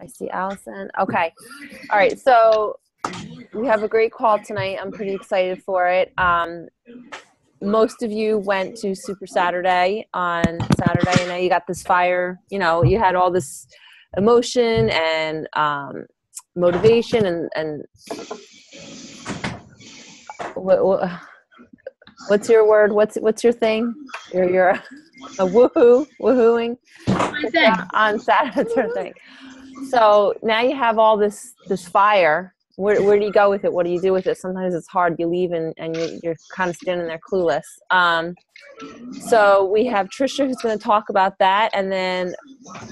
I see Allison. Okay. All right. So we have a great call tonight. I'm pretty excited for it. Most of you went to Super Saturday on Saturday, and now you got this fire. You had all this emotion and motivation, and what's your word? What's your thing? You're a woohooing on Saturday. So now you have all this fire. Where do you go with it? What do you do with it? Sometimes it's hard. You leave and you're kind of standing there clueless. So we have Tricia who's going to talk about that, and then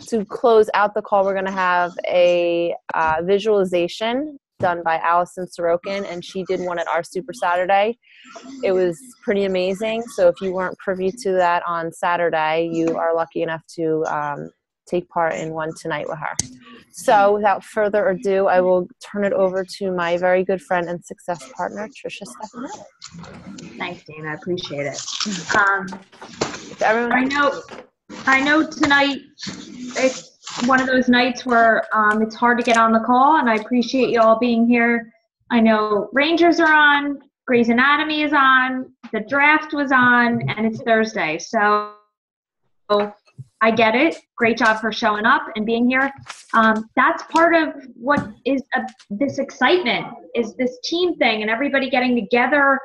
to close out the call, we're going to have a visualization done by Allison Sorokin, and she did one at our Super Saturday. It was pretty amazing. So if you weren't privy to that on Saturday, you are lucky enough to take part in one tonight with her. So without further ado, I will turn it over to my very good friend and success partner, Tricia Stefanalli. Thanks, Dana. I appreciate it. I know tonight it's one of those nights where it's hard to get on the call, and I appreciate you all being here. I know Rangers are on, Grey's Anatomy is on, the draft was on, and it's Thursday. So I get it. Great job for showing up and being here. That's part of what is this excitement, is this team thing and everybody getting together.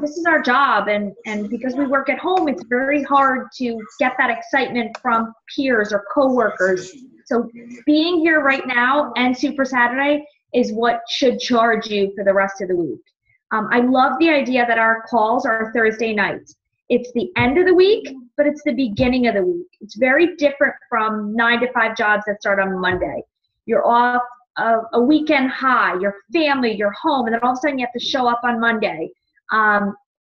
This is our job, and because we work at home, it's very hard to get that excitement from peers or coworkers. So being here right now and Super Saturday is what should charge you for the rest of the week. I love the idea that our calls are Thursday nights. It's the end of the week, but it's the beginning of the week. It's very different from 9-to-5 jobs that start on Monday. You're off a weekend high, your family, your home, and then all of a sudden you have to show up on Monday.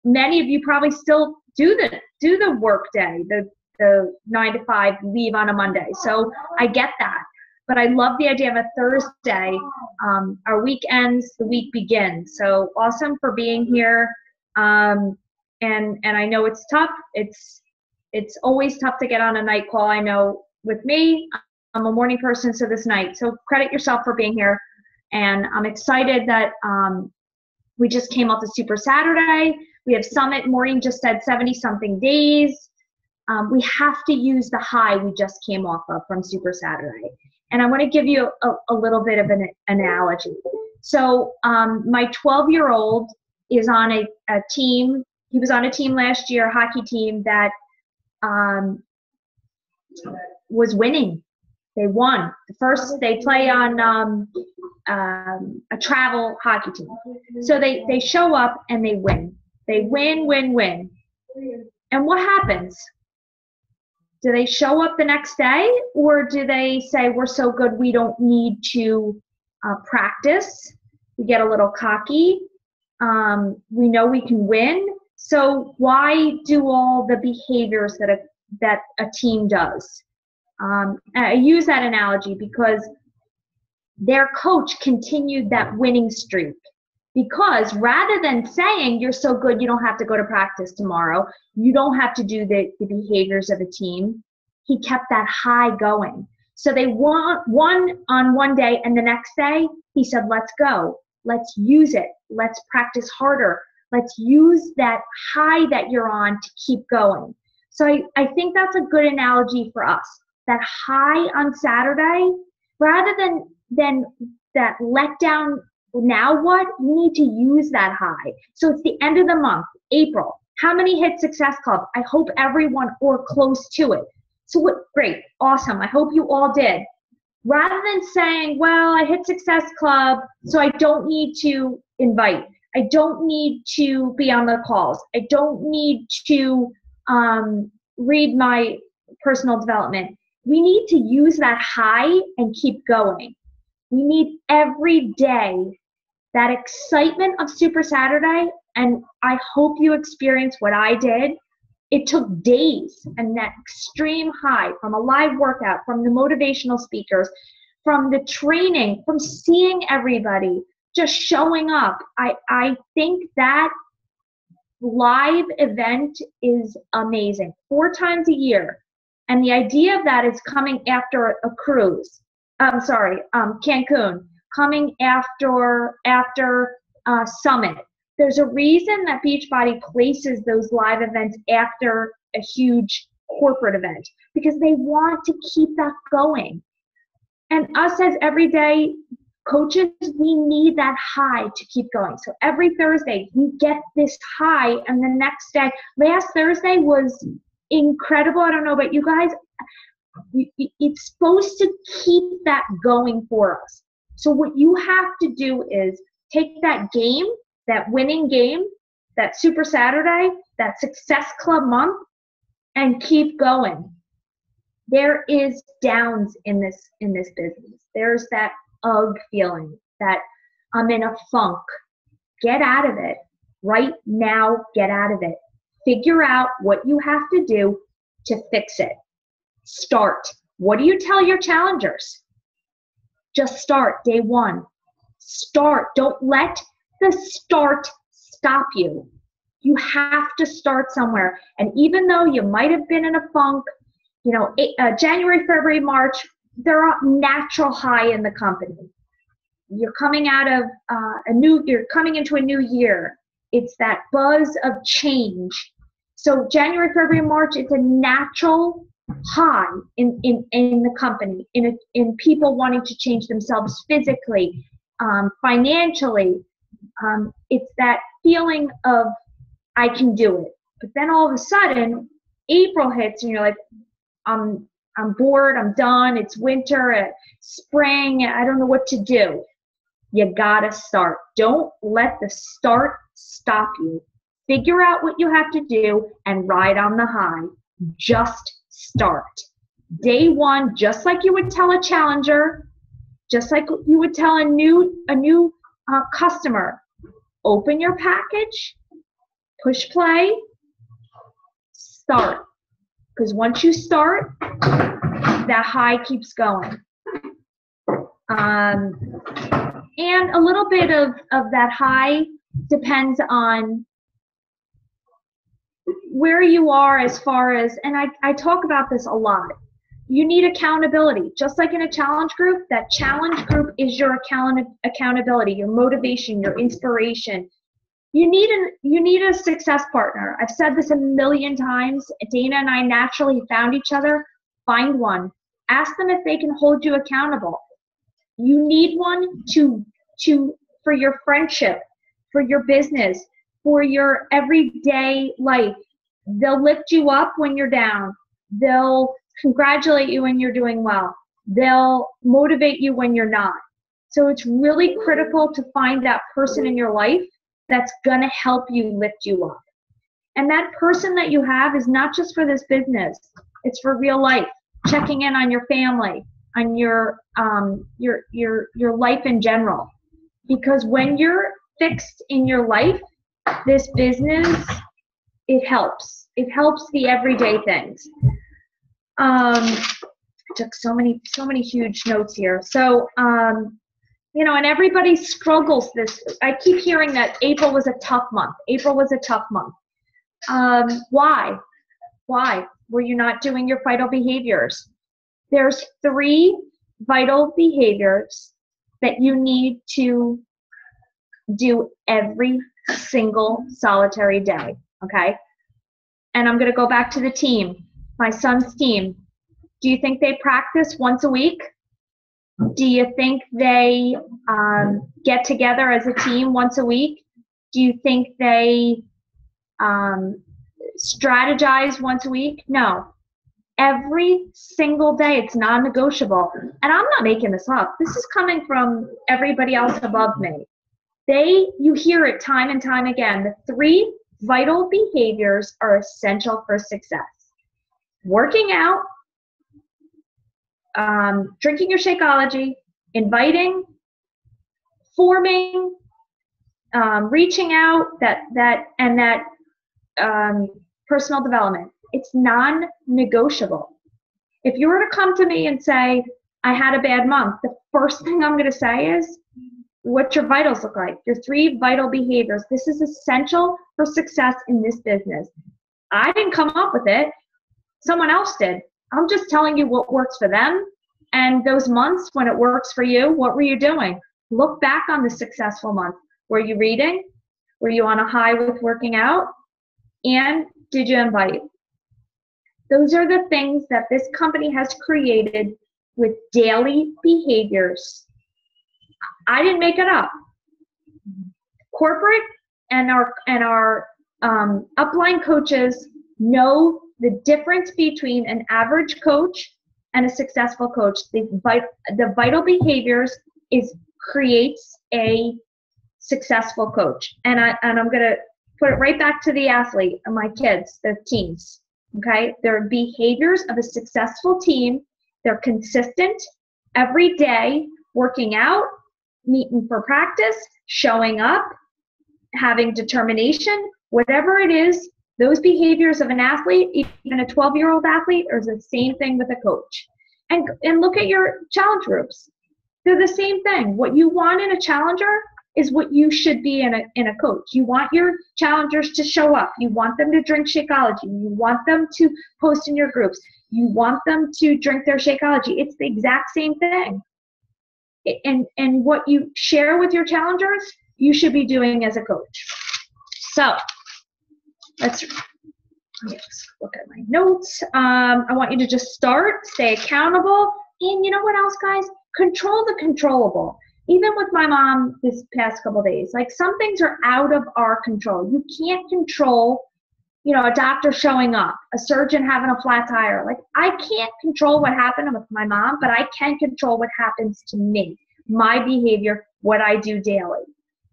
Many of you probably still do the work day, the 9-to-5 leave on a Monday. So I get that. But I love the idea of a Thursday. Our week ends, the week begins. So awesome for being here. And I know it's tough. It's always tough to get on a night call. I know with me, I'm a morning person, so this night. So credit yourself for being here. And I'm excited that we just came off the Super Saturday. We have Summit. Maureen just said 70-something days. We have to use the high we just came off of from Super Saturday. And I want to give you a little bit of an analogy. So my 12-year-old is on a team. He was on a team last year, a hockey team that was winning. They won. They play on a travel hockey team. So they show up and they win. They win. And what happens? Do they show up the next day, or do they say, we're so good we don't need to practice? We get a little cocky. We know we can win. So why do all the behaviors that a team does? I use that analogy because their coach continued that winning streak. Because rather than saying, you're so good you don't have to go to practice tomorrow, you don't have to do the behaviors of a team, he kept that high going. So they won on one day, and the next day he said, let's go. Let's use it. Let's practice harder. Let's use that high that you're on to keep going. So I think that's a good analogy for us. That high on Saturday, rather than that letdown, now what? We need to use that high. So it's the end of the month, April. How many hit Success Club? I hope everyone or close to it. So what? Great, awesome. I hope you all did. Rather than saying, well, I hit Success Club, so I don't need to invite. I don't need to be on the calls. I don't need to read my personal development. We need to use that high and keep going. We need every day that excitement of Super Saturday, and I hope you experience what I did. It took days, and that extreme high from a live workout, from the motivational speakers, from the training, from seeing everybody, just showing up. I think that live event is amazing. 4 times a year. And the idea of that is coming after a cruise. Cancun, coming after Summit. There's a reason that Beachbody places those live events after a huge corporate event, because they want to keep that going. And us as everyday coaches, we need that high to keep going. So every Thursday, we get this high, and the next day, last Thursday was incredible. I don't know about you guys. It's supposed to keep that going for us. So what you have to do is take that game, that winning game, that Super Saturday, that Success Club month, and keep going. There is downs in this business. There's that ugh feeling, that I'm in a funk. Get out of it. Right now, get out of it. Figure out what you have to do to fix it. Start. What do you tell your challengers? Just start day one. Start. Don't let the start stop you. You have to start somewhere. And even though you might have been in a funk, January, February, March, they're a natural high in the company. You're coming out of you're coming into a new year. It's that buzz of change. So January, February, March, it's a natural high in the company, in people wanting to change themselves physically, financially. It's that feeling of, I can do it. But then all of a sudden, April hits and you're like, I'm bored, I'm done, it's winter, spring, I don't know what to do. You gotta start. Don't let the start stop you. Figure out what you have to do and ride on the high. Just start. Day one, just like you would tell a challenger, just like you would tell a new customer, open your package, push play, start. Because once you start, that high keeps going. And a little bit of that high depends on where you are as far as, and I talk about this a lot, you need accountability. Just like in a challenge group, that challenge group is your accountability, your motivation, your inspiration. You need a success partner. I've said this a million times. Dana and I naturally found each other. Find one. Ask them if they can hold you accountable. You need one for your friendship, for your business, for your everyday life. They'll lift you up when you're down. They'll congratulate you when you're doing well. They'll motivate you when you're not. So it's really critical to find that person in your life that's going to help you lift you up. And that person that you have is not just for this business. It's for real life. Checking in on your family, on your life in general. Because when you're fixed in your life, this business, it helps. It helps the everyday things. I took so many huge notes here. So, and everybody struggles this. I keep hearing that April was a tough month. Why? Why were you not doing your vital behaviors? There's 3 vital behaviors that you need to do every single solitary day, okay? And I'm going to go back to the team, my son's team. Do you think they practice once a week? Do you think they get together as a team once a week? Do you think they strategize once a week? No. Every single day, it's non-negotiable. And I'm not making this up. This is coming from everybody else above me. You hear it time and time again. The 3 vital behaviors are essential for success. Working out, drinking your Shakeology, inviting, forming, reaching out, that personal development. It's non-negotiable. If you were to come to me and say, I had a bad month, the first thing I'm going to say is, what's your vitals look like? Your 3 vital behaviors. This is essential for success in this business. I didn't come up with it. Someone else did. I'm just telling you what works for them And those months when it works for you, what were you doing? Look back on the successful month. Were you reading? Were you on a high with working out? And did you invite? Those are the things that this company has created with daily behaviors. I didn't make it up. Corporate and our upline coaches know the difference between an average coach and a successful coach. The vital behaviors creates a successful coach. And I'm going to put it right back to the athlete and my kids, the teams. Okay, there are behaviors of a successful team. They're consistent every day, working out, meeting for practice, showing up, having determination, whatever it is. Those behaviors of an athlete, even a 12-year-old athlete, are the same thing with a coach. And look at your challenge groups. They're the same thing. What you want in a challenger is what you should be in a coach. You want your challengers to show up. You want them to drink Shakeology. You want them to post in your groups. You want them to drink their Shakeology. It's the exact same thing. And what you share with your challengers, you should be doing as a coach. So let's look at my notes. I want you to just start, stay accountable, and you know what else, guys? Control the controllable. Even with my mom this past couple of days, like some things are out of our control. You can't control, a doctor showing up, a surgeon having a flat tire. Like I can't control what happened with my mom, but I can control what happens to me, my behavior, what I do daily.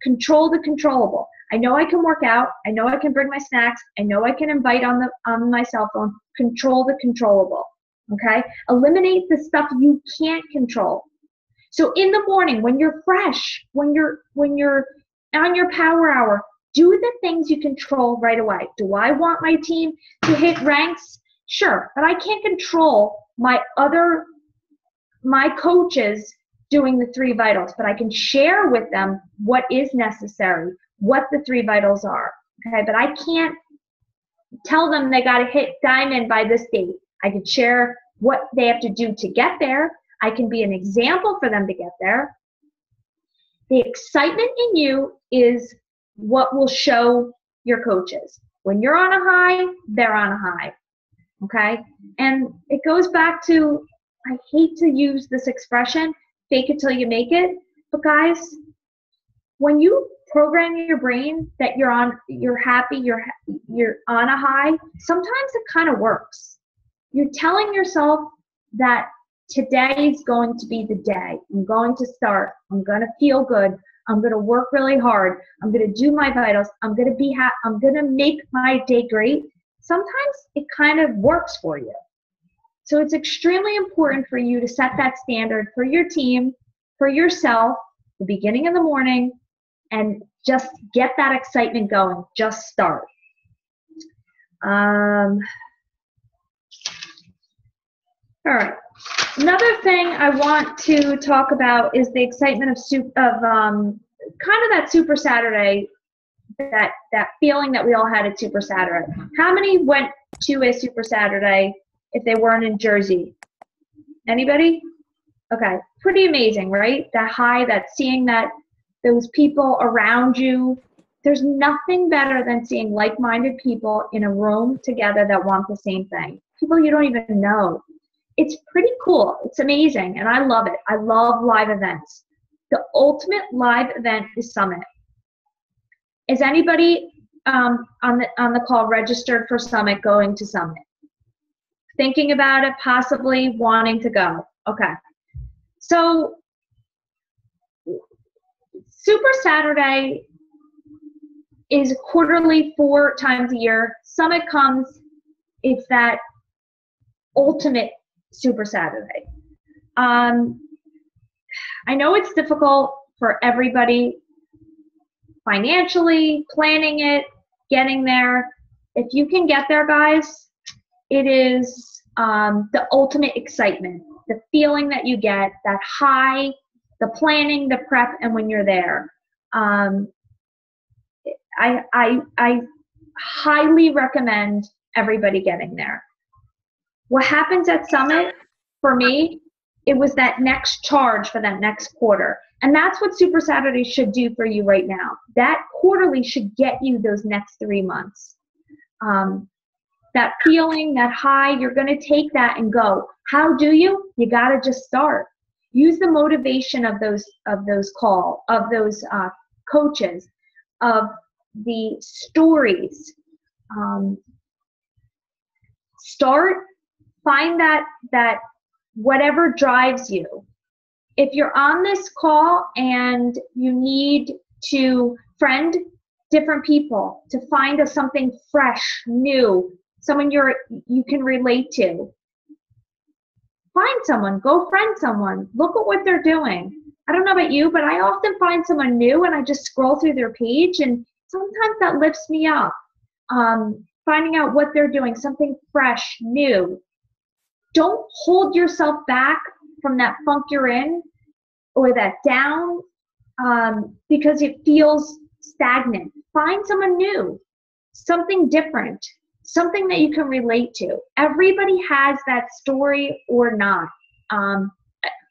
Control the controllable. I know I can work out. I know I can bring my snacks. I know I can invite on my cell phone. Control the controllable. Okay? Eliminate the stuff you can't control. So in the morning, when you're fresh, when you're on your power hour, do the things you control right away. Do I want my team to hit ranks? Sure, but I can't control my coaches doing the 3 vitals, but I can share with them what is necessary, what the 3 vitals are. Okay, but I can't tell them they got to hit diamond by this date. I can share what they have to do to get there. I can be an example for them to get there. The excitement in you is what will show your coaches. When you're on a high, they're on a high. Okay? And it goes back to, I hate to use this expression, fake it till you make it. But guys, when you program your brain that you're happy, you're on a high, sometimes it kind of works. You're telling yourself that today is going to be the day. I'm going to start. I'm going to feel good. I'm going to work really hard. I'm going to do my vitals. I'm going to be happy. I'm going to make my day great. Sometimes it kind of works for you. So it's extremely important for you to set that standard for your team, for yourself, the beginning of the morning, and just get that excitement going. Just start. All right. Another thing I want to talk about is the excitement of kind of that Super Saturday, that feeling that we all had at Super Saturday. How many went to a Super Saturday if they weren't in Jersey? Anybody? Okay, pretty amazing, right? That high, that seeing that those people around you. There's nothing better than seeing like-minded people in a room together that want the same thing. People you don't even know. It's pretty cool. It's amazing, and I love it. I love live events. The ultimate live event is Summit. Is anybody on the call registered for Summit, going to Summit? Thinking about it, possibly wanting to go. Okay. So Super Saturday is quarterly, 4 times a year. Summit comes, it's that ultimate Super Saturday. I know it's difficult for everybody financially, planning it, getting there. If you can get there, guys, it is the ultimate excitement, the feeling that you get, that high, the planning, the prep, and when you're there. I highly recommend everybody getting there. What happens at Summit for me it was that next charge for that next quarter. And that's what Super Saturday should do for you right now. That quarterly should get you those next 3 months. That feeling, that high, you're going to take that and go. How do you? You got to just start. Use the motivation of those coaches, of the stories. Start, find that whatever drives you. If you're on this call and you need to friend different people to find something fresh, new, someone you can relate to, find someone, go friend someone, look at what they're doing. I don't know about you, but I often find someone new and I just scroll through their page, and sometimes that lifts me up. Finding out what they're doing, something fresh, new. Don't hold yourself back from that funk you're in or that down because it feels stagnant. Find someone new, something different, something that you can relate to. Everybody has that story or not.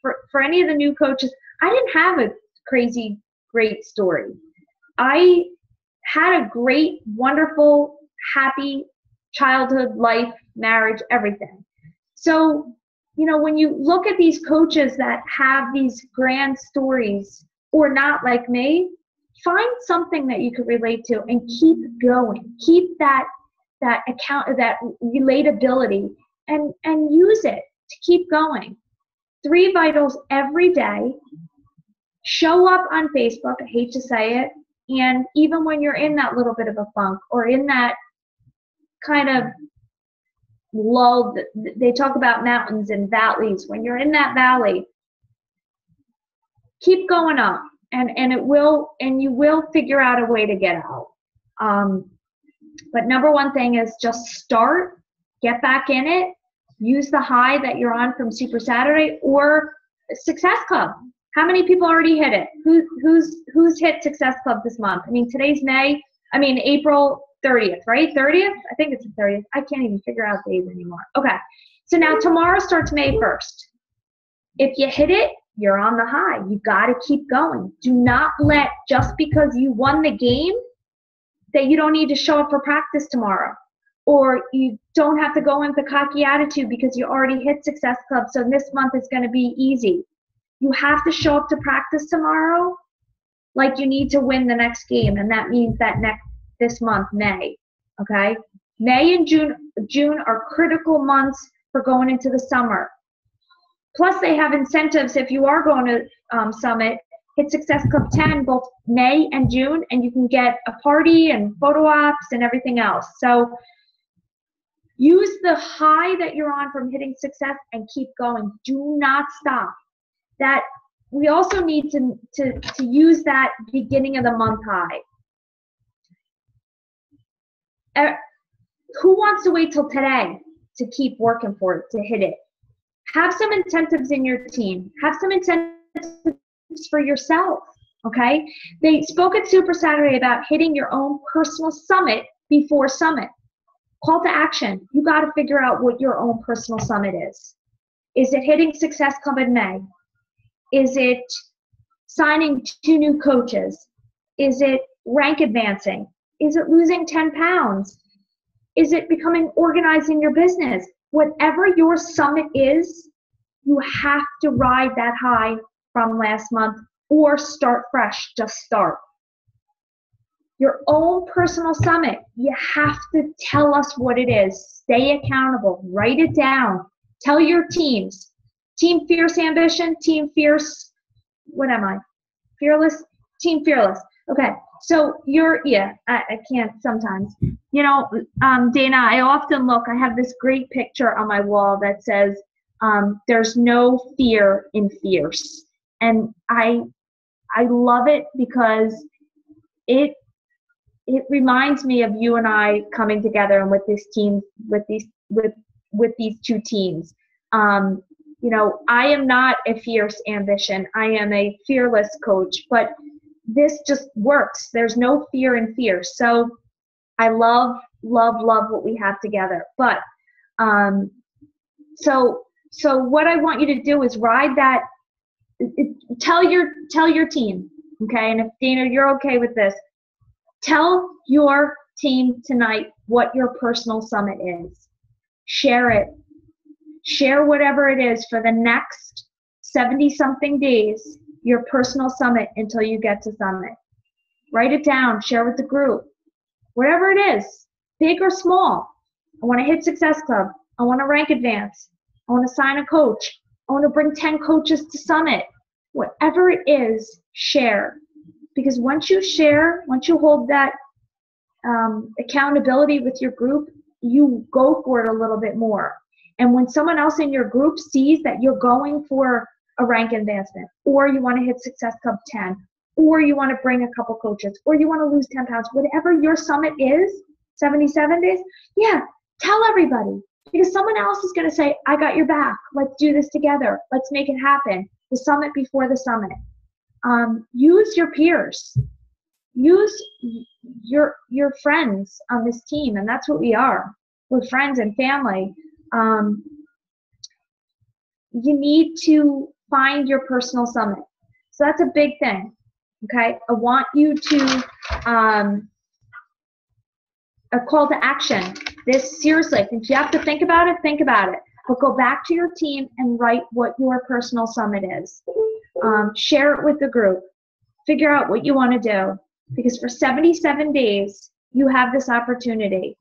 For any of the new coaches, I didn't have a crazy, great story. I had a great, wonderful, happy childhood, life, marriage, everything. So, when you look at these coaches that have these grand stories or not like me, find something that you can relate to and keep going. Keep that account, that relatability, and use it to keep going. 3 vitals every day. Show up on Facebook, I hate to say it, and even when you're in that little bit of a funk or in that kind of lull, they talk about mountains and valleys. When you're in that valley, keep going up, and you will figure out a way to get out. But number one thing is just start, get back in it, use the high that you're on from Super Saturday or Success Club. How many people already hit it? Who's hit Success Club this month? Today's April 30th, right? 30th? I think it's the 30th. I can't even figure out days anymore. Okay. So now tomorrow starts May 1st. If you hit it, you're on the high. You got to keep going. Do not let, just because you won the game, that you don't need to show up for practice tomorrow. Or you don't have to go in with a cocky attitude because you already hit Success Club, so this month is going to be easy. You have to show up to practice tomorrow like you need to win the next game, and that means this month, May, okay? May and June are critical months for going into the summer. Plus, they have incentives if you are going to Summit. Hit Success Club 10 both May and June, and you can get a party and photo ops and everything else. So use the high that you're on from hitting success and keep going. Do not stop. That we also need to use that beginning of the month high. Who wants to wait till today to keep working for it, to hit it? Have some incentives in your team. Have some incentives for yourself, okay? They spoke at Super Saturday about hitting your own personal summit before Summit. Call to action. You got to figure out what your own personal summit is. Is it hitting Success Club in May? Is it signing 2 new coaches? Is it rank advancing? Is it losing 10 pounds? Is it becoming organized in your business? Whatever your summit is, you have to ride that high from last month or start fresh. Just start. Your own personal summit, you have to tell us what it is. Stay accountable. Write it down. Tell your teams. Team Fierce Ambition, Team Fierce, what am I? Fearless? Team Fearless. Okay, so I can't sometimes. Dana, I often look, I have this great picture on my wall that says, there's no fear in fierce. And I love it because it reminds me of you and I coming together and with this team, with these 2 teams. I am not a fierce ambition. I am a fearless coach, but this just works. There's no fear in fierce. So I love what we have together. But so So what I want you to do is ride that. Tell your team, okay? And if Dana, you're okay with this, tell your team tonight what your personal summit is. Share it. Share whatever it is for the next 70-something days, your personal summit until you get to summit. Write it down. Share with the group. Whatever it is, big or small. I want to hit Success Club. I want to rank advance. I want to sign a coach. I want to bring 10 coaches to summit. Whatever it is, share. Because once you share, once you hold that accountability with your group, you go for it a little bit more. And when someone else in your group sees that you're going for a rank advancement, or you want to hit Success Club 10, or you want to bring a couple coaches, or you want to lose 10 pounds, whatever your summit is, 77 days, yeah, tell everybody. Because someone else is going to say, I got your back. Let's do this together. Let's make it happen. The summit before the summit. Use your peers. Use your friends on this team, and that's what we are. We're friends and family. You need to find your personal summit. So that's a big thing, okay? I want you to, a call to action. This, seriously, if you have to think about it, think about it. But go back to your team and write what your personal summit is. Share it with the group. Figure out what you want to do. Because for 77 days, you have this opportunity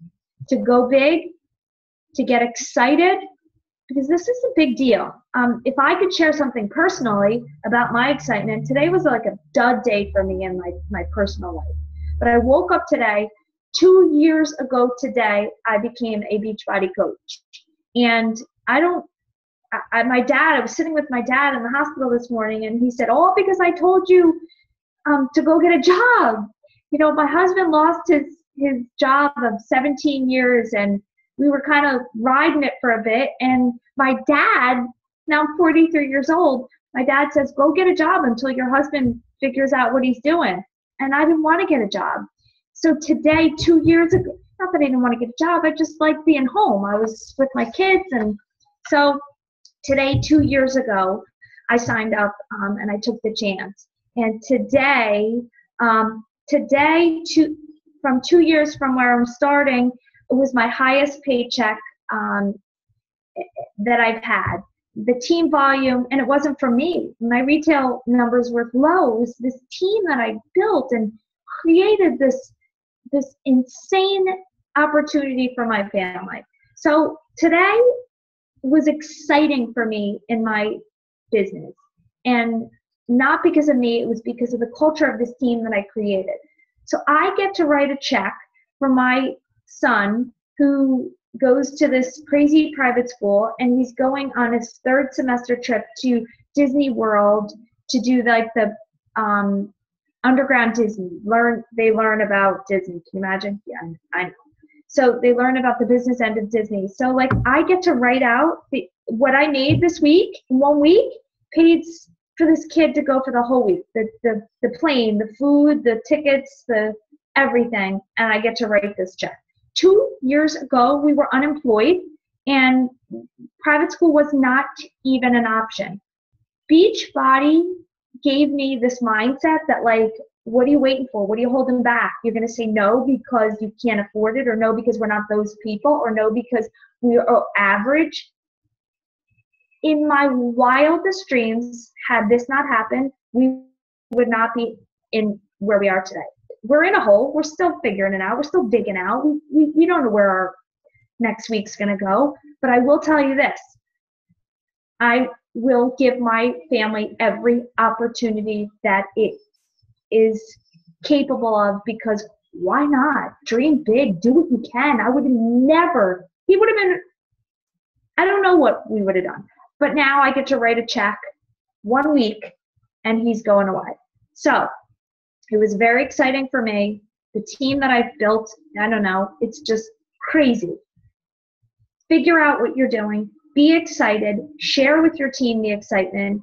to go big, to get excited, because this is a big deal. If I could share something personally about my excitement, today was like a dud day for me in my personal life. But I woke up today, 2 years ago today, I became a Beachbody coach. And I was sitting with my dad in the hospital this morning, and he said, oh, because I told you to go get a job. You know, my husband lost his job of 17 years, and we were kind of riding it for a bit. And my dad, now I'm 43 years old, my dad says, go get a job until your husband figures out what he's doing. And I didn't want to get a job. So today, 2 years ago, not that I didn't want to get a job, I just liked being home. I was with my kids. And so today, 2 years ago, I signed up and I took the chance. And today, from 2 years from where I'm starting, it was my highest paycheck that I've had. The team volume, and it wasn't for me. My retail numbers were low. It was this team that I built and created this insane opportunity for my family. So today was exciting for me in my business. And not because of me, it was because of the culture of this team that I created. So I get to write a check for my son who goes to this crazy private school, and he's going on his 3rd semester trip to Disney World to do like the underground Disney. They learn about Disney. Can you imagine? Yeah, I know. So they learn about the business end of Disney. So like I get to write out what I made this week, in 1 week, paid for this kid to go for the whole week. The plane, the food, the tickets, the everything, and I get to write this check. 2 years ago, we were unemployed, and private school was not even an option. Beachbody gave me this mindset that, like, what are you waiting for? What are you holding back? You're going to say no because you can't afford it, or no because we're not those people, or no because we are average. In my wildest dreams, had this not happened, we would not be in where we are today. We're in a hole. We're still figuring it out. We're still digging out. We don't know where our next week's going to go. But I will tell you this. I will give my family every opportunity that it is capable of, because why not? Dream big. Do what you can. He would have been, I don't know what we would have done. But now I get to write a check 1 week, and he's going away. So it was very exciting for me. The team that I've built, I don't know, it's just crazy. Figure out what you're doing. Be excited. Share with your team the excitement.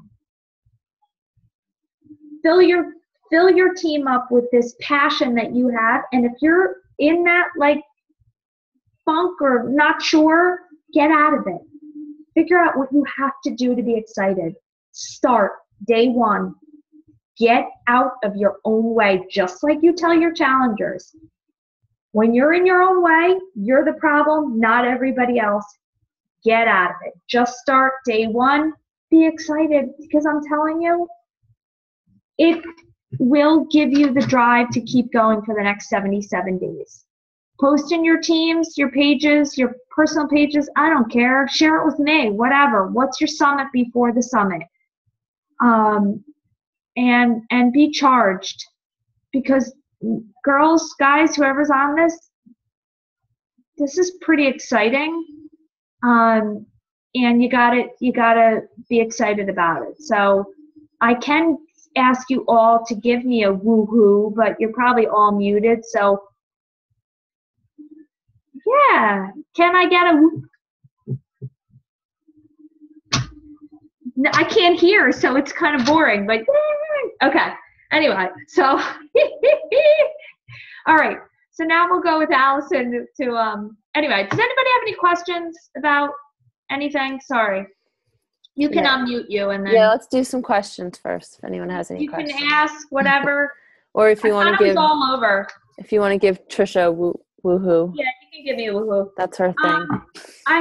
Fill your team up with this passion that you have. And if you're in that like funk or not sure, get out of it. Figure out what you have to do to be excited. Start day one. Get out of your own way, just like you tell your challengers. When you're in your own way, you're the problem, not everybody else. Get out of it. Just start day one. Be excited, because I'm telling you, it will give you the drive to keep going for the next 77 days. Post in your teams, your pages, your personal pages. I don't care. Share it with me, whatever. What's your summit before the summit? And be charged, because girls, guys, whoever's on this is pretty exciting. And you gotta be excited about it. So I can ask you all to give me a woohoo, but you're probably all muted. So yeah, can I get a woo? No, I can't hear, so it's kind of boring, but okay. Anyway, so all right. So now we'll go with Allison to anyway, does anybody have any questions about anything? Sorry. You can unmute you, and then let's do some questions first if anyone has any questions. You can ask whatever. Or if you want to give all over. If you want to give Tricia a woohoo. Yeah, you can give me a woohoo. That's her thing. I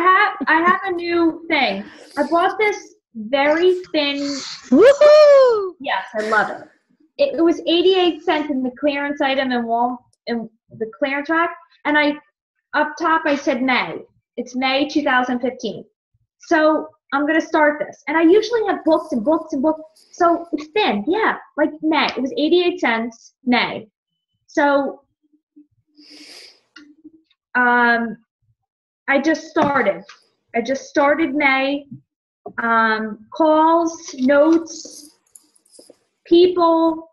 have a new thing. I bought this very thin woohoo. Yes, I love it. It was 88 cents in the clearance item in the clearance rack, and up top I said May. It's May 2015. So I'm gonna start this, and I usually have books and books and books. So it's thin, yeah, like May. It was 88 cents May. So I just started May. Calls, notes, people.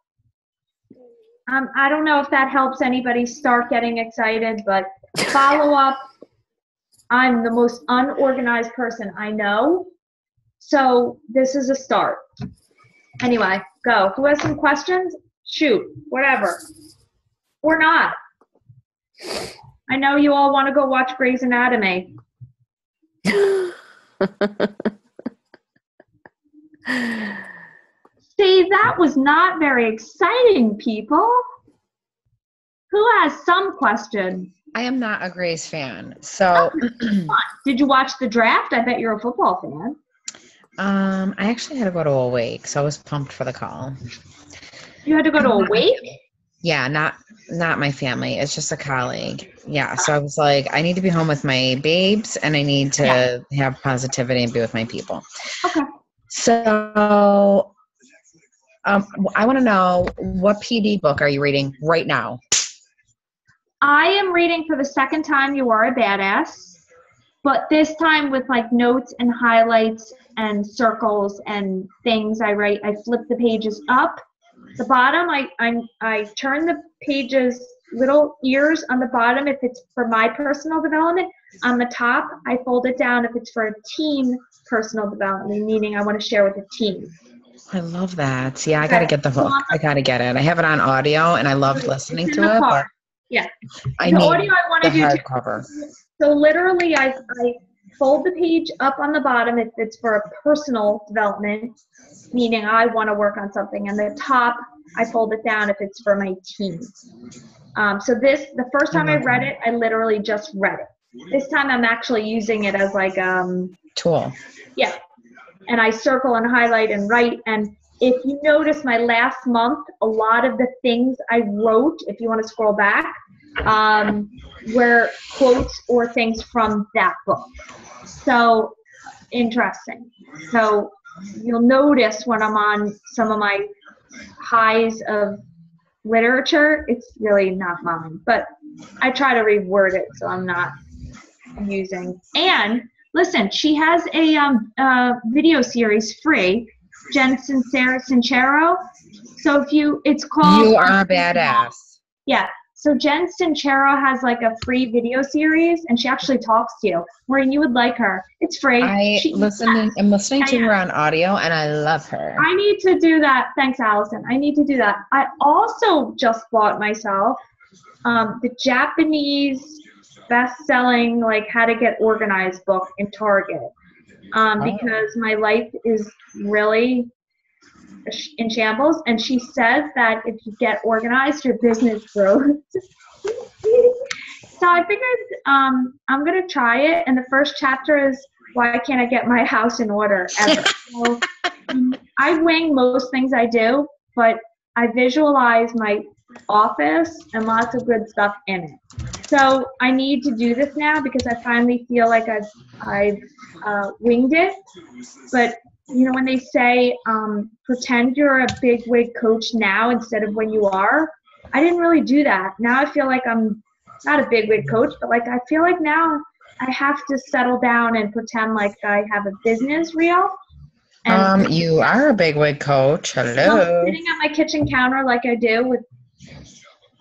I don't know if that helps anybody start getting excited, but follow up. I'm the most unorganized person I know, so this is a start. Anyway, go. Who has some questions? Shoot, whatever. Or not. I know you all want to go watch Grey's Anatomy. See, that was not very exciting, people. Who has some questions? I am not a Grey's fan. So did you watch the draft? I bet you're a football fan. I actually had to go to a wake, so I was pumped for the call. You had to go to a wake? Yeah, not my family. It's just a colleague. Yeah, so I was like, I need to be home with my babes, and I need to have positivity and be with my people. Okay. So I want to know, what PD book are you reading right now? I am reading for the second time You Are a Badass, but this time with like notes and highlights and circles and things I write. I flip the pages up. The bottom, I turn the pages, little ears on the bottom if it's for my personal development. On the top, I fold it down if it's for a team personal development, meaning I want to share with the team. I love that. Yeah, I got to get the book. I got to get it. I have it on audio, and I loved listening to it. But yeah. I the need audio I want to do hardcover. So literally, I fold the page up on the bottom if it's for a personal development, meaning I want to work on something, and the top I fold it down if it's for my team. So the first time I read it, I literally just read it. This time I'm actually using it as like tool. Yeah, and I circle and highlight and write. And if you notice my last month, a lot of the things I wrote, if you want to scroll back, were quotes or things from that book. So interesting. So you'll notice when I'm on some of my highs of literature, it's really not mine, but I try to reword it so I'm not using. And listen, she has a video series free, Jen Sincero. So it's called You Are a Badass. Yeah. So Jen Sincero has like a free video series, and she actually talks to you. Maureen, you would like her. It's free. I'm listening to her on audio, and I love her. I need to do that. Thanks, Allison. I need to do that. I also just bought myself the Japanese best-selling, like, How to Get Organized book in Target. because my life is really in shambles. And she says that if you get organized, your business grows. So I figured I'm going to try it. And the first chapter is, why can't I get my house in order ever? So, I wing most things I do, but I visualize my office and lots of good stuff in it. So I need to do this now because I finally feel like I've winged it. But you know, when they say pretend you're a big wig coach now instead of when you are, I didn't really do that. Now I feel like I'm not a big wig coach, but like I feel like now I have to settle down and pretend like I have a business real. And you are a big wig coach. Hello. I'm sitting at my kitchen counter like I do with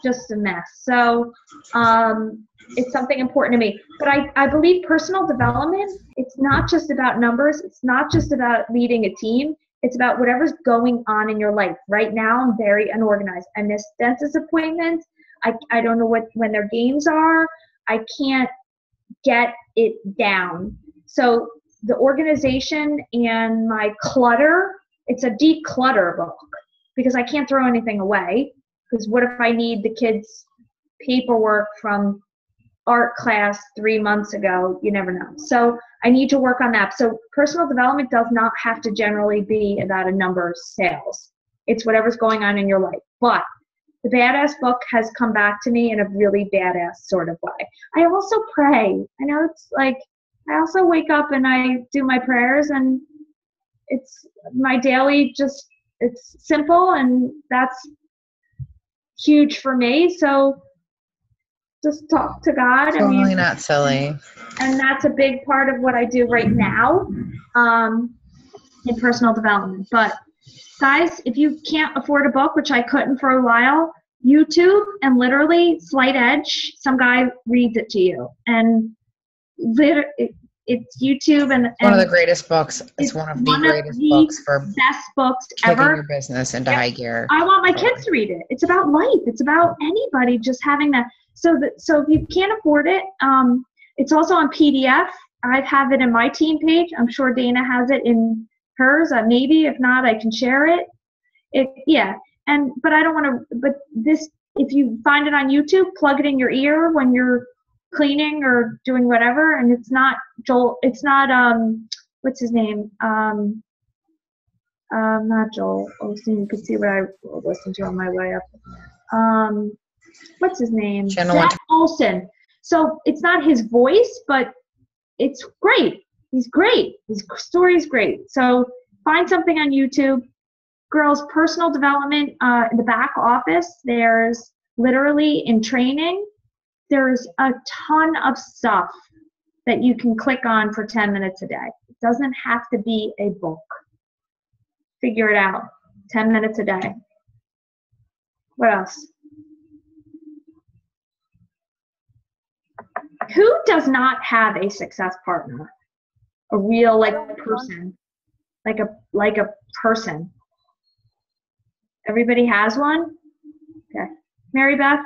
just a mess. So it's something important to me. But I believe personal development, it's not just about numbers. It's not just about leading a team. It's about whatever's going on in your life. Right now, I'm very unorganized. I miss dentist appointments. I don't know when their games are. I can't get it down. So the organization and my clutter, it's a declutter book because I can't throw anything away. Because what if I need the kids' paperwork from art class 3 months ago? You never know. So I need to work on that. So personal development does not have to generally be about a number of sales. It's whatever's going on in your life. But the Badass book has come back to me in a really badass sort of way. I also pray. I know it's like, I also wake up and I do my prayers, and it's my daily, just, it's simple, and that's huge for me. So just talk to God. Totally not silly. And that's a big part of what I do right now in personal development. But guys, if you can't afford a book, which I couldn't for a while, YouTube and literally Slight Edge, some guy reads it to you. And it's YouTube and one of the greatest books. It's one of the greatest books for best books kicking ever. your business into high gear. I want my kids to read it. It's about life. It's about anybody just having that. So if you can't afford it, it's also on PDF. I have it in my team page. I'm sure Dana has it in hers. Maybe if not, I can share it. But I don't want to. But this, if you find it on YouTube, plug it in your ear when you're cleaning or doing whatever. And it's not Joel. It's not what's his name? Not Joel Osteen. You could see what I listened to on my way up. What's his name? Zach Olson. So it's not his voice, but it's great. He's great. His story is great. So find something on YouTube. Girls, personal development in the back office. There's literally in training, there's a ton of stuff that you can click on for 10 minutes a day. It doesn't have to be a book. Figure it out. 10 minutes a day. What else? Who does not have a success partner? A real person. Like a person. Everybody has one? Okay. Mary Beth?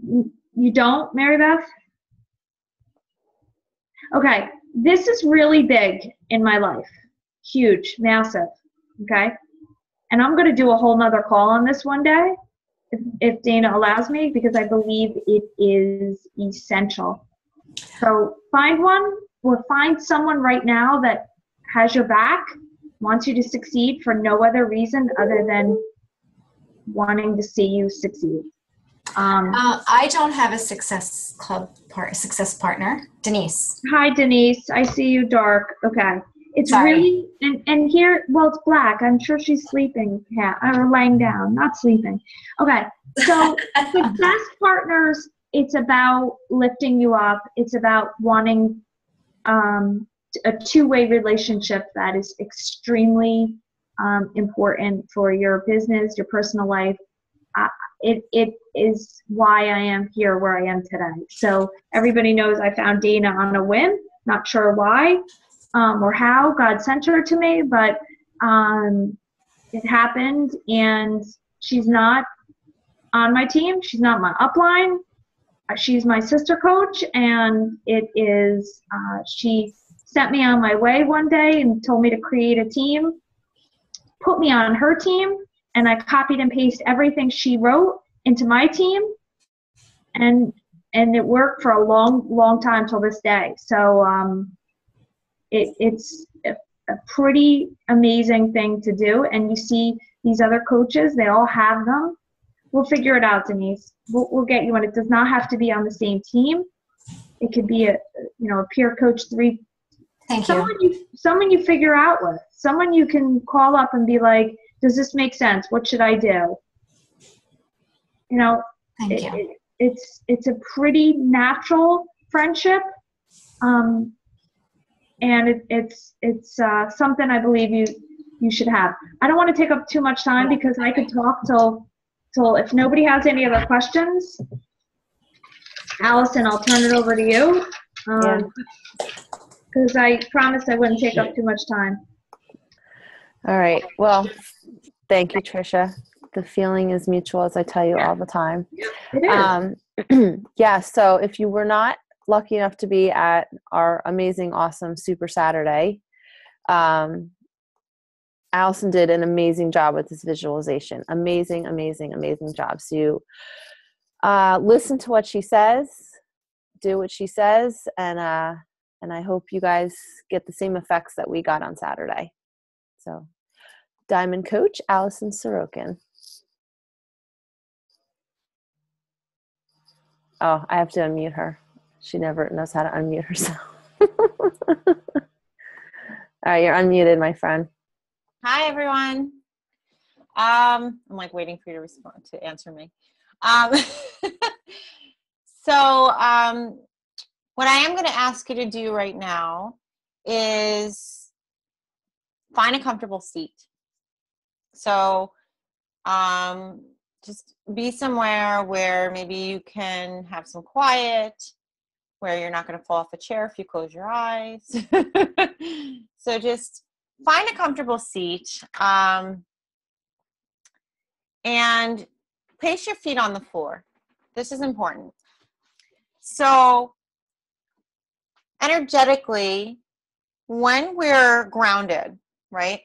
You don't, Mary Beth? Okay. This is really big in my life. Huge, massive. Okay. And I'm going to do a whole nother call on this one day, if Dana allows me, because I believe it is essential. So find one, or find someone right now that has your back, wants you to succeed for no other reason other than wanting to see you succeed. I don't have a success partner. Denise. Hi, Denise. I see you dark. Okay. It's Sorry. really, and here, well, it's black. I'm sure she's sleeping, or laying down, not sleeping. Okay. So success partners, it's about lifting you up. It's about wanting a two-way relationship that is extremely important for your business, your personal life. It is why I am here where I am today. So everybody knows I found Dana on a whim, not sure why or how God sent her to me, but it happened, and she's not on my team. She's not my upline. She's my sister coach, and it is she sent me on my way one day and told me to create a team, put me on her team, and I copied and pasted everything she wrote into my team, and it worked for a long time till this day. So it's a pretty amazing thing to do. And you see these other coaches, they all have them. We'll figure it out, Denise. We'll get you one. It does not have to be on the same team. It could be a peer coach 3. Someone you figure out with. Someone you can call up and be like, does this make sense? What should I do? Thank you. It's a pretty natural friendship. And it's something I believe you should have. I don't want to take up too much time because I could talk till if nobody has any other questions. Allison, I'll turn it over to you. Because I promised I wouldn't take up too much time. All right. Well, thank you, Tricia. The feeling is mutual, as I tell you all the time. It is. Yeah. So if you were not lucky enough to be at our amazing, awesome Super Saturday, Allison did an amazing job with this visualization. Amazing, amazing, amazing job. So you listen to what she says, do what she says, and I hope you guys get the same effects that we got on Saturday. So, Diamond Coach Allison Sorokin. Oh, I have to unmute her. She never knows how to unmute herself. All right, you're unmuted, my friend. Hi, everyone. I'm like waiting for you to respond, to answer me. So what I am going to ask you to do right now is find a comfortable seat. So just be somewhere where maybe you can have some quiet, where you're not going to fall off a chair if you close your eyes. So just find a comfortable seat and place your feet on the floor. This is important. So energetically, when we're grounded, right?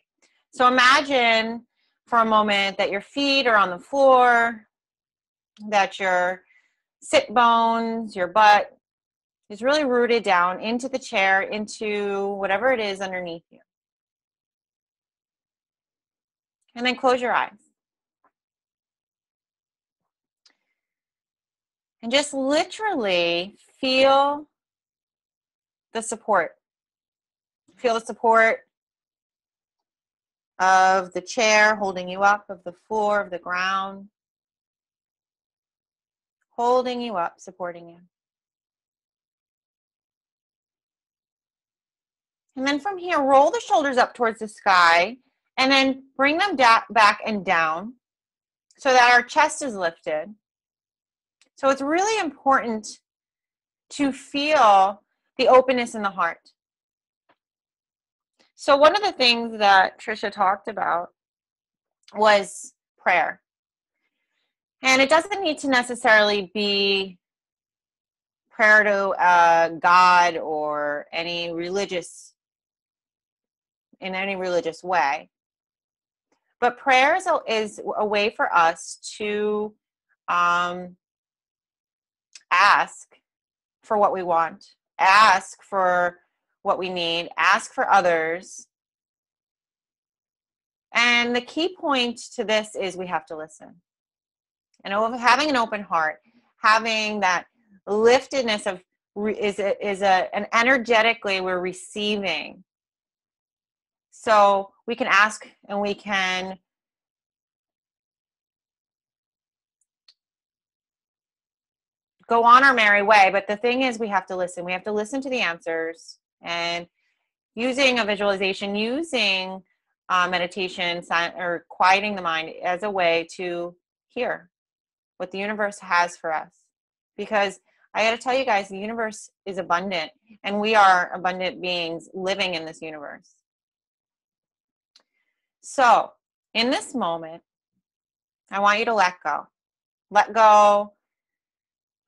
So imagine for a moment that your feet are on the floor, that your sit bones, your butt is really rooted down into the chair, into whatever it is underneath you. And then close your eyes. And just literally feel the support. Feel the support of the chair holding you up, of the floor, of the ground, holding you up, supporting you. And then from here, roll the shoulders up towards the sky and then bring them back and down so that our chest is lifted. So it's really important to feel the openness in the heart. So one of the things that Tricia talked about was prayer. And it doesn't need to necessarily be prayer to God or in any religious way. But prayer is a way for us to ask for what we want, ask for what we need, ask for others. And the key point to this is we have to listen. And having an open heart, having that liftedness of and energetically we're receiving. So we can ask and we can go on our merry way, but the thing is we have to listen. We have to listen to the answers, and using a visualization, using meditation or quieting the mind as a way to hear what the universe has for us. Because I got to tell you guys, the universe is abundant, and we are abundant beings living in this universe. So in this moment, I want you to let go. Let go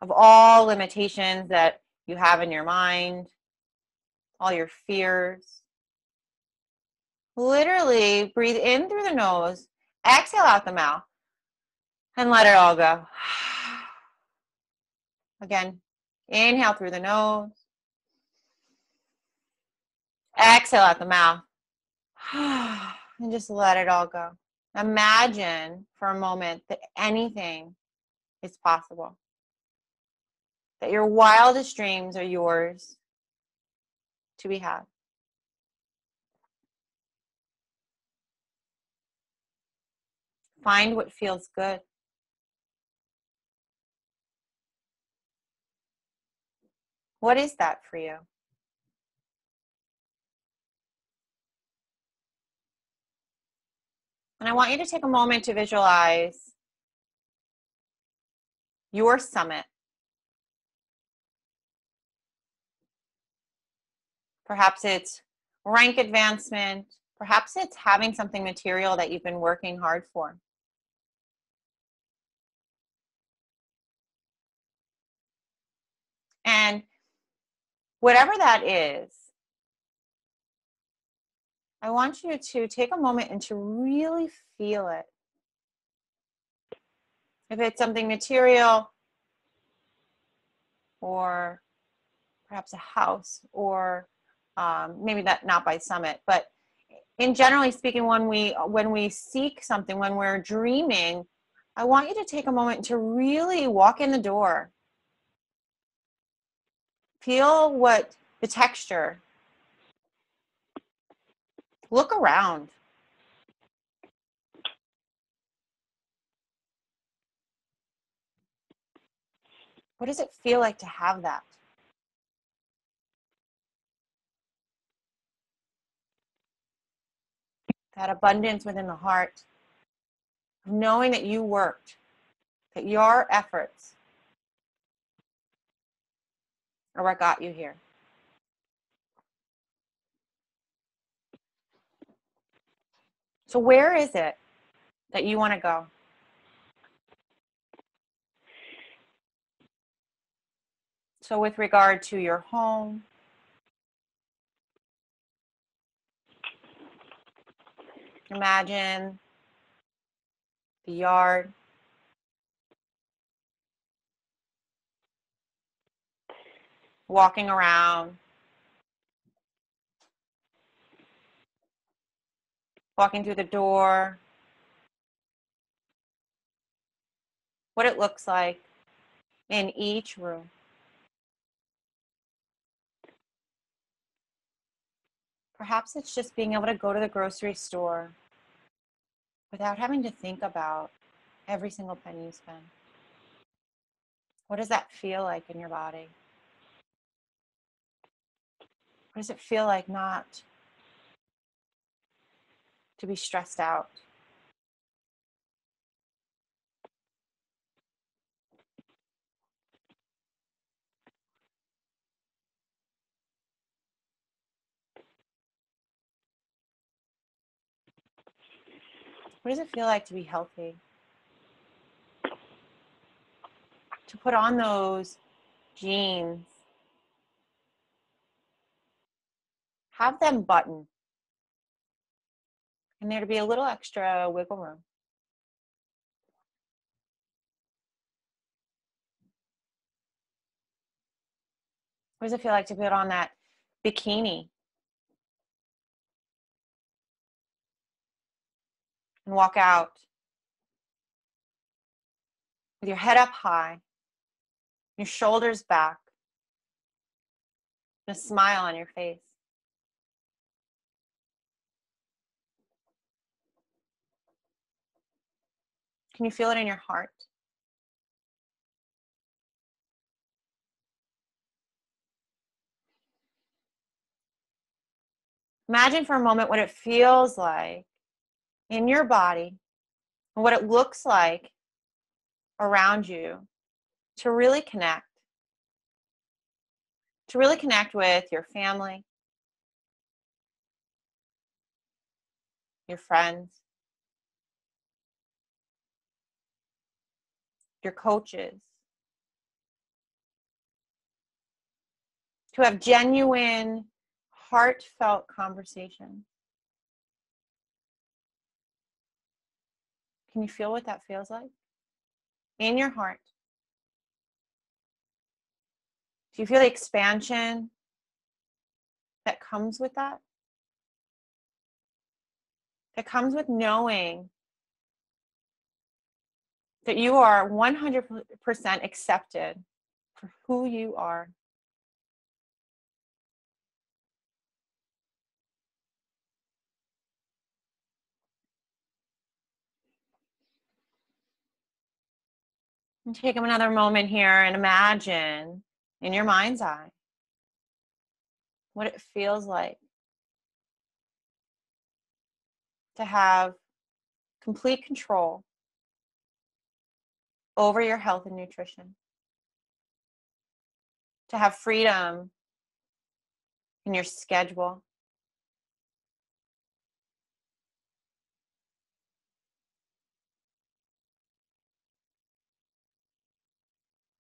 of all limitations that you have in your mind. all your fears. Literally breathe in through the nose, exhale out the mouth, and let it all go. Again, inhale through the nose, exhale out the mouth, and just let it all go. Imagine for a moment that anything is possible, that your wildest dreams are yours to be had. Find what feels good. What is that for you? And I want you to take a moment to visualize your summit. Perhaps it's rank advancement. Perhaps it's having something material that you've been working hard for. And whatever that is, I want you to take a moment and to really feel it. If it's something material, or perhaps a house, or maybe that not by summit, but in generally speaking, when we seek something, when we're dreaming, I want you to take a moment to really walk in the door. Feel what the texture. Look around. What does it feel like to have that? That abundance within the heart, knowing that you worked, that your efforts are what got you here. So where is it that you want to go? So with regard to your home, imagine the yard, walking around, walking through the door, what it looks like in each room. Perhaps it's just being able to go to the grocery store without having to think about every single penny you spend. What does that feel like in your body? What does it feel like not to be stressed out? What does it feel like to be healthy? To put on those jeans, have them button, and there to be a little extra wiggle room. What does it feel like to put on that bikini and walk out with your head up high, your shoulders back, and a smile on your face? Can you feel it in your heart? Imagine for a moment what it feels like in your body and what it looks like around you to really connect with your family, your friends, your coaches, to have genuine, heartfelt conversation. Can you feel what that feels like? In your heart. Do you feel the expansion that comes with that? That comes with knowing that you are 100% accepted for who you are. And take another moment here and imagine in your mind's eye what it feels like to have complete control over your health and nutrition, to have freedom in your schedule,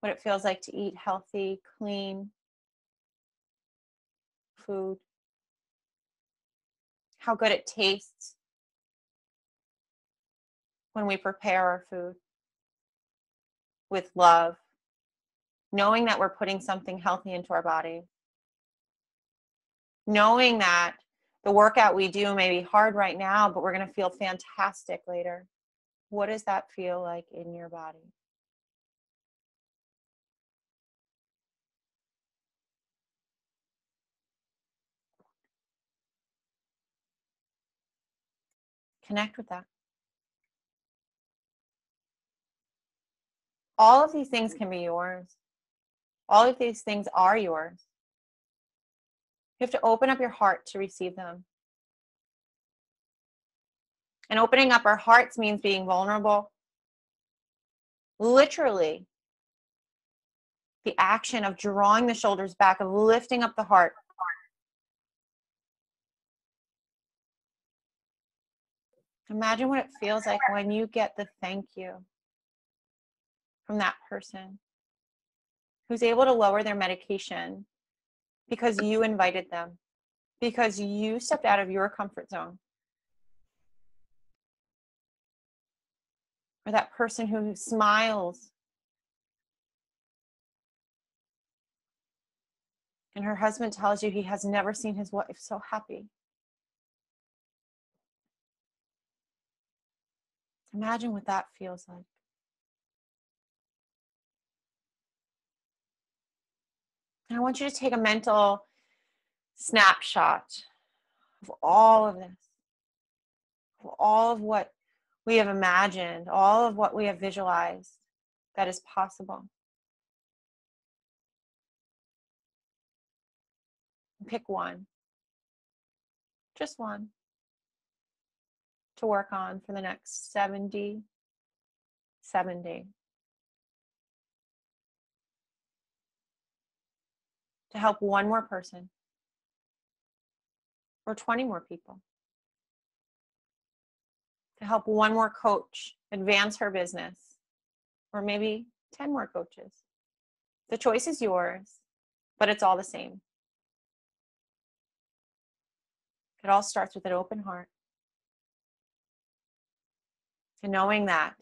what it feels like to eat healthy, clean food, how good it tastes when we prepare our food with love, knowing that we're putting something healthy into our body, knowing that the workout we do may be hard right now, but we're going to feel fantastic later. What does that feel like in your body? Connect with that. All of these things can be yours. All of these things are yours. You have to open up your heart to receive them. And opening up our hearts means being vulnerable. Literally, the action of drawing the shoulders back, of lifting up the heart. Imagine what it feels like when you get the thank you from that person who's able to lower their medication because you invited them, because you stepped out of your comfort zone. Or that person who smiles and her husband tells you he has never seen his wife so happy. Imagine what that feels like. And I want you to take a mental snapshot of all of this, of all of what we have imagined, all of what we have visualized that is possible. Pick one, just one, to work on for the next 77 days. To help one more person or 20 more people. To help one more coach advance her business, or maybe 10 more coaches. The choice is yours, but it's all the same. It all starts with an open heart. And knowing that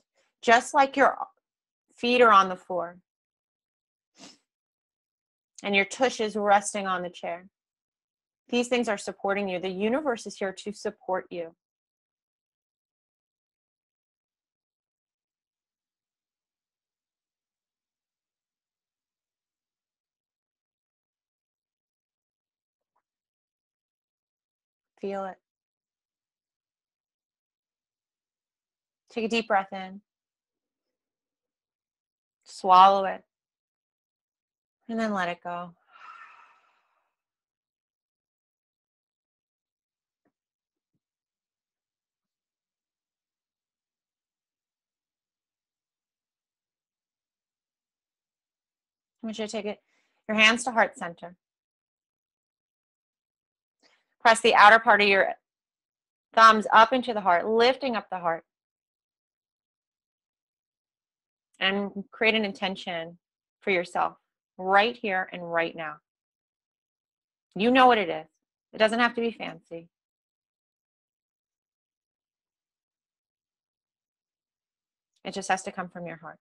just like your feet are on the floor and your tush is resting on the chair, these things are supporting you. The universe is here to support you. Feel it. Take a deep breath in. Swallow it. And then let it go. I want you to take your hands to heart center. Press the outer part of your thumbs up into the heart, lifting up the heart. And create an intention for yourself right here and right now. You know what it is. It doesn't have to be fancy. It just has to come from your heart.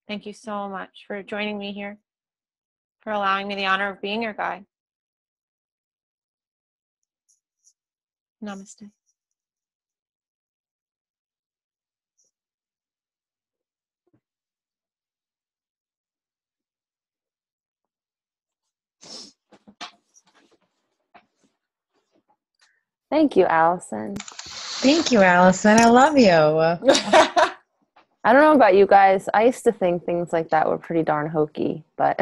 Thank you so much for joining me here, for allowing me the honor of being your guide. Namaste. Thank you, Allison. Thank you, Allison. I love you. I don't know about you guys. I used to think things like that were pretty darn hokey, but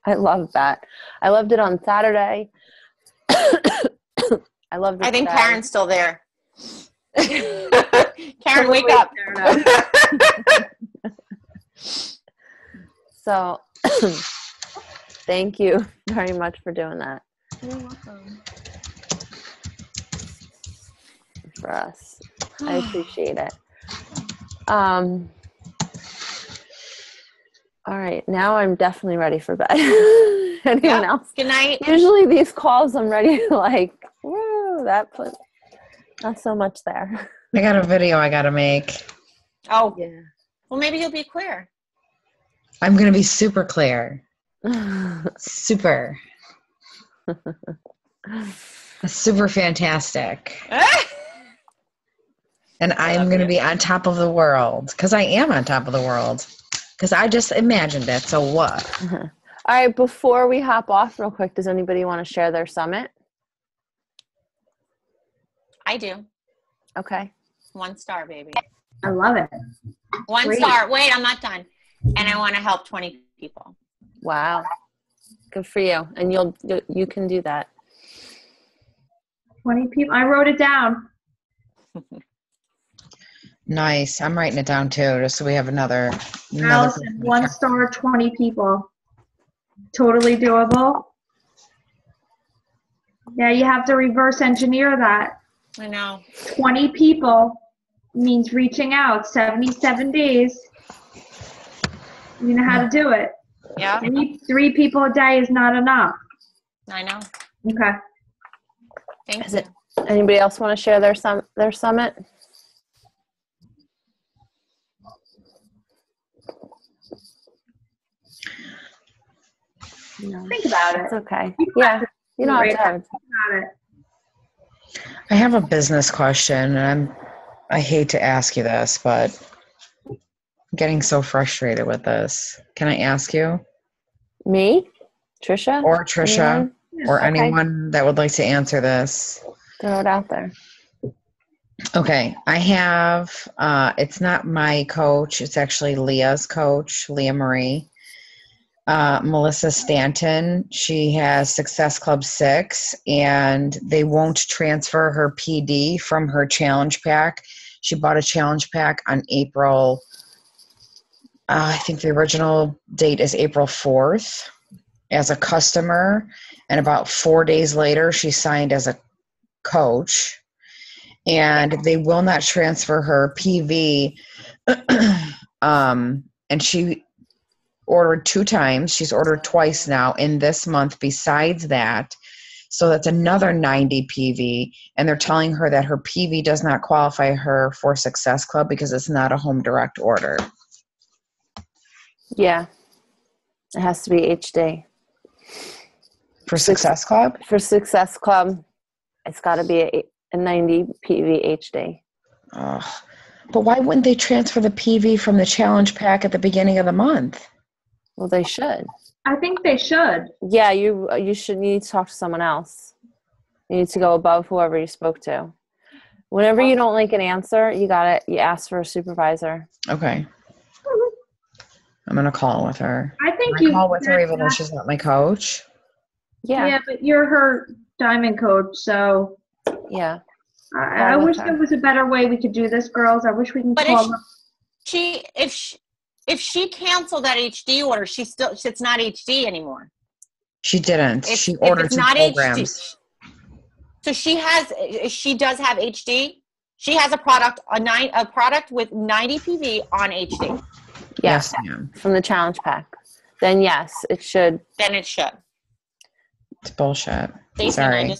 I love that. I loved it on Saturday. I loved it. I think today. Karen's still there. Karen, wake up. So, thank you very much for doing that. You're welcome. For us. I appreciate it. All right, now I'm definitely ready for bed. Anyone else? Good night. Usually these calls I'm ready to like, woo, that put not so much there. I got a video I got to make. Oh, Yeah. well, maybe you'll be clear. I'm going to be super clear. Super. Super fantastic. And I'm going to be on top of the world, because I am on top of the world, because I just imagined it. So what? All right, before we hop off real quick, does anybody want to share their summit? I do. Okay. 1 star, baby. I love it. 1 Great. star. Wait, I'm not done. And I want to help 20 people. Wow. Good for you. And you can do that. 20 people. I wrote it down. Nice. I'm writing it down too, just so we have another Allison, 1 star, 20 people. Totally doable. Yeah, you have to reverse engineer that. I know. 20 people means reaching out 77 days. You know how to do it. Yeah, 3 people a day is not enough. I know. Okay. Thank Is you. it anybody else want to share their summit? No. Think about it. It's okay. Yeah. You don't have to have it. Think about it. I have a business question, and I hate to ask you this, but I'm getting so frustrated with this. Can I ask you? Me? Tricia? Or Tricia? Anyone? Or Okay. anyone that would like to answer this? Throw it out there. Okay, I have, it's not my coach, it's actually Leah's coach, Leah Marie. Melissa Stanton, she has Success Club 6, and they won't transfer her PD from her challenge pack. She bought a challenge pack on April, I think the original date is April 4th as a customer, and about 4 days later she signed as a coach, and they will not transfer her PV. And she ordered 2 times. She's ordered twice now in this month besides that. So that's another 90 PV. And they're telling her that her PV does not qualify her for Success Club because it's not a home direct order. Yeah. It has to be HD. For Success Club? For Success Club, it's got to be a 90 PV HD. But why wouldn't they transfer the PV from the challenge pack at the beginning of the month? Well, they should. I think they should. Yeah, you need to talk to someone else. You need to go above whoever you spoke to. Whenever you don't like an answer, you ask for a supervisor. Okay. I'm going to call with her. I think Can I call with her even though she's not my coach? Yeah. Yeah, but you're her diamond coach, so Yeah. I wish there was a better way we could do this, girls. I wish we can But call if she canceled that HD order, it's not HD anymore. She didn't. If, She ordered if it's 2 not programs. HD, so she does have HD. She has a product with 90 PV on HD. Yes, ma'am. from the challenge pack. Then yes, it should. Then it should. It's bullshit. Jason, Sorry.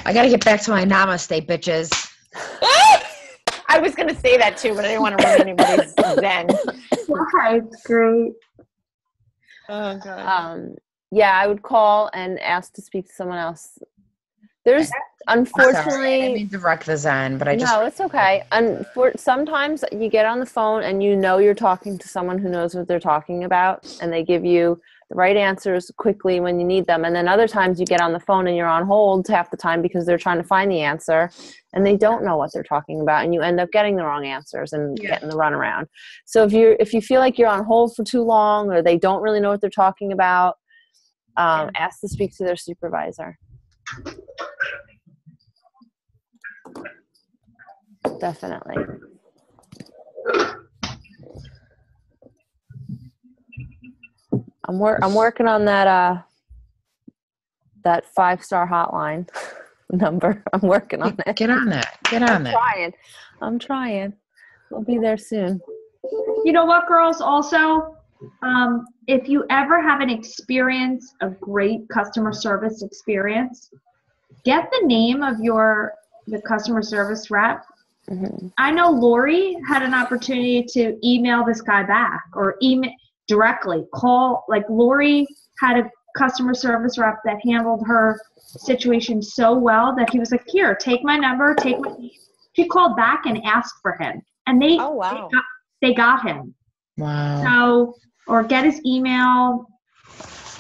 I got to get back to my namaste, bitches. I was going to say that too, but I didn't want to ruin anybody's zen. Okay, it's great. Oh, God. Yeah, I would call and ask to speak to someone else. There's unfortunately. Sorry, I didn't mean to wreck the zen, but I just. No, it's okay. And sometimes you get on the phone and you know you're talking to someone who knows what they're talking about, and they give you the right answers quickly when you need them. And then other times you get on the phone and you're on hold half the time because they're trying to find the answer and they don't know what they're talking about, and you end up getting the wrong answers and getting the runaround. So if you feel like you're on hold for too long or they don't really know what they're talking about, ask to speak to their supervisor. Definitely. I'm working on that 5-star hotline number. I'm working on it. Get on that. Get on that. I'm trying. We'll be there soon. You know what, girls? Also, if you ever have an experience, a great customer service experience, get the name of the customer service rep. Mm-hmm. I know Lori had an opportunity to email this guy back or email directly, call. Like Lori had a customer service rep that handled her situation so well that he was like, here, take my number, take my name. She called back and asked for him, and they got him. Wow. So, or get his email.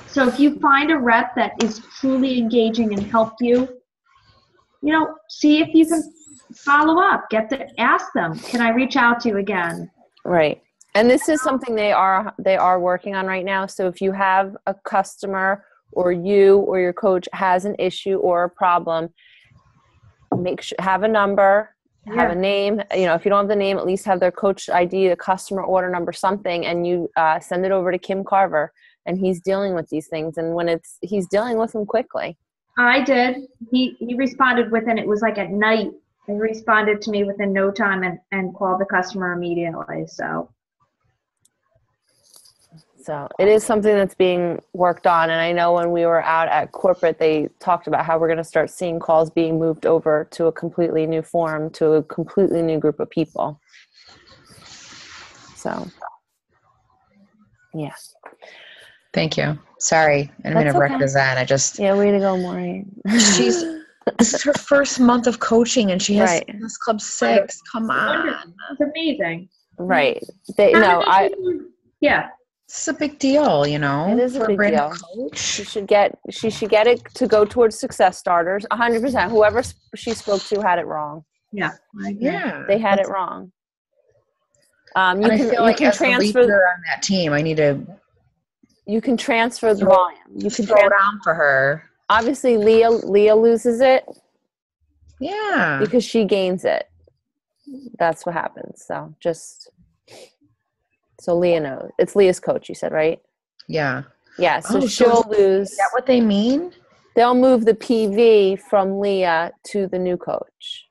So if you find a rep that is truly engaging and help you, see if you can follow up. Ask them, can I reach out to you again? Right. And this is something they are working on right now. So if you have a customer or you or your coach has an issue or a problem, have a number, have a name. If you don't have the name, at least have their coach ID, the customer order number, something, and you send it over to Kim Carver, and he's dealing with these things. And he's dealing with them quickly. I did. He responded within, it was like at night. He responded to me within no time and called the customer immediately. So it is something that's being worked on. And I know when we were out at corporate, they talked about how we're going to start seeing calls being moved over to a completely new form, to a completely new group of people. So, yeah. Thank you. Sorry. I didn't mean to wreck the zen. Yeah, way to go, Maureen. This is her first month of coaching and she has this Club 6. Come on. It's amazing. Right. Yeah. It's a big deal, It is a big deal. Coach. She should get it to go towards success starters. 100%. Whoever she spoke to had it wrong. Yeah. Yeah. They had it wrong. I feel like as the leader on that team, I need to. You can transfer the volume. You can throw down for her. Obviously, Leah loses it. Yeah. Because she gains it. That's what happens. So Leah knows. It's Leah's coach, you said, right? Yeah. Yeah, so she'll lose. Is that what they mean? They'll move the PV from Leah to the new coach.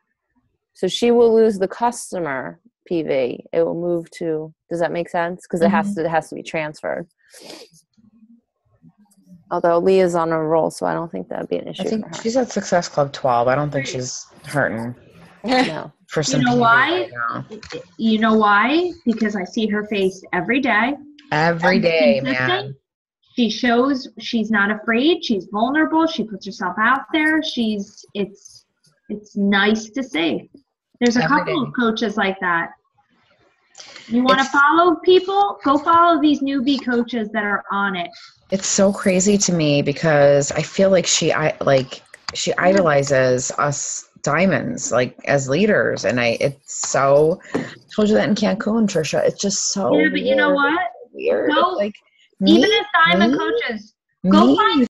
So she will lose the customer PV. It will move to, does that make sense? Because it has to be transferred. Although Leah's on a roll, so I don't think that would be an issue. I think for her. she's at Success Club 12. I don't think she's hurting. No. For some why? You know why? Because I see her face every day. Every day, man. She shows she's not afraid. She's vulnerable. She puts herself out there. It's nice to see. There's a couple of coaches like that. You want to follow people? Go follow these newbie coaches that are on it. It's so crazy to me because I feel like she idolizes us diamonds as leaders, and I told you that in Cancun, Tricia. It's just so but you know what? Weird. Even as diamond coaches, go find